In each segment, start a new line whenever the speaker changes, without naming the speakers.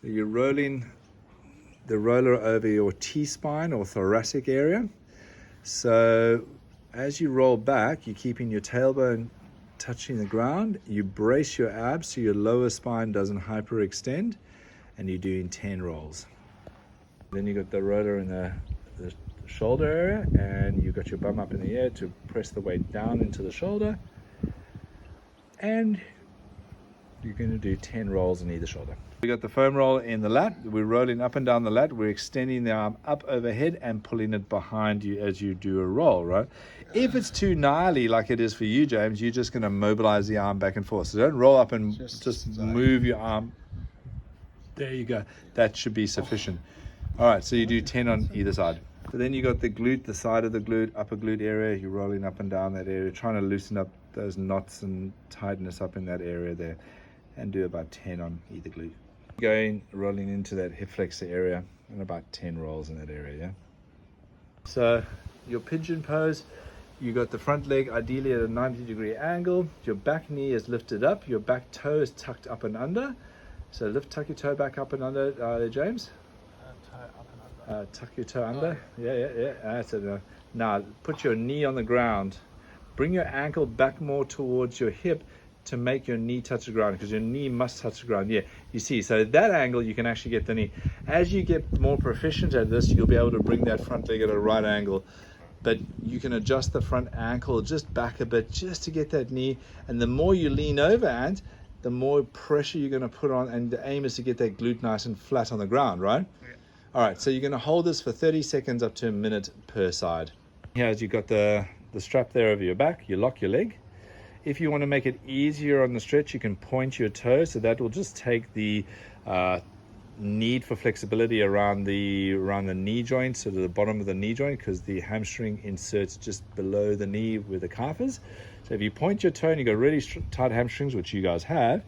So you're rolling the roller over your T-spine or thoracic area. So as you roll back, you're keeping your tailbone touching the ground. You brace your abs so your lower spine doesn't hyperextend, and you're doing 10 rolls. Then you got the roller in the shoulder area, and you got your bum up in the air to press the weight down into the shoulder, and you're going to do 10 rolls in either shoulder. We got the foam roll in the lat. We're rolling up and down the lat. We're extending the arm up overhead and pulling it behind you as you do a roll, right? If it's too gnarly like it is for you, James, you're just going to mobilize the arm back and forth. So don't roll up and just move your arm. There you go. That should be sufficient. All right, so you do 10 on either side. So then you got the glute, the side of the glute, upper glute area. You're rolling up and down that area, trying to loosen up those knots and tightness up in that area there, and do about 10 on either glute. Going, rolling into that hip flexor area, and about 10 rolls in that area, yeah? So your pigeon pose, you got the front leg ideally at a 90-degree angle. Your back knee is lifted up. Your back toe is tucked up and under. So tuck your toe back up and under, James. Tuck your toe under. Yeah. That's it. Now put your knee on the ground. Bring your ankle back more towards your hip to make your knee touch the ground, because your knee must touch the ground. Yeah, you see, so at that angle you can actually get the knee. As you get more proficient at this, you'll be able to bring that front leg at a right angle, but you can adjust the front ankle just back a bit just to get that knee. And the more you lean over, and the more pressure you're going to put on, and the aim is to get that glute nice and flat on the ground, right? Yeah. All right, so you're going to hold this for 30 seconds up to a minute per side. Here, as you've got the strap there over your back, you lock your leg. If you want to make it easier on the stretch, you can point your toe, so that will just take the need for flexibility around the knee joint, so to the bottom of the knee joint, because the hamstring inserts just below the knee where the calf is. So if you point your toe and you've got really tight hamstrings, which you guys have,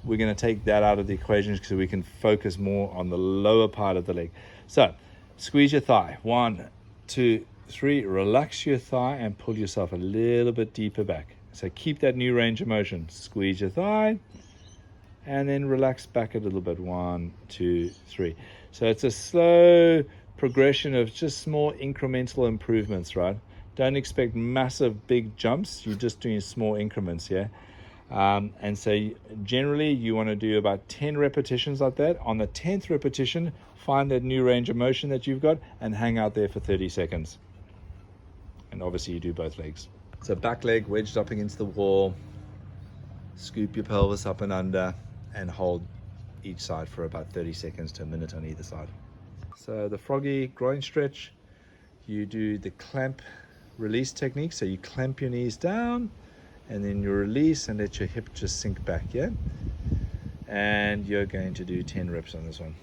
we're going to take that out of the equation so we can focus more on the lower part of the leg. So squeeze your thigh. 1, 2, 3. Relax your thigh and pull yourself a little bit deeper back. So keep that new range of motion. Squeeze your thigh and then relax back a little bit. 1, 2, 3. So it's a slow progression of just small incremental improvements, right? Don't expect massive big jumps. You're just doing small increments, yeah? And so generally you want to do about 10 repetitions like that. On the 10th repetition, find that new range of motion that you've got and hang out there for 30 seconds. And obviously you do both legs. So back leg wedged up against the wall, scoop your pelvis up and under, and hold each side for about 30 seconds to a minute on either side. So the froggy groin stretch, you do the clamp release technique. So you clamp your knees down and then you release and let your hip just sink back, yeah? And you're going to do 10 reps on this one.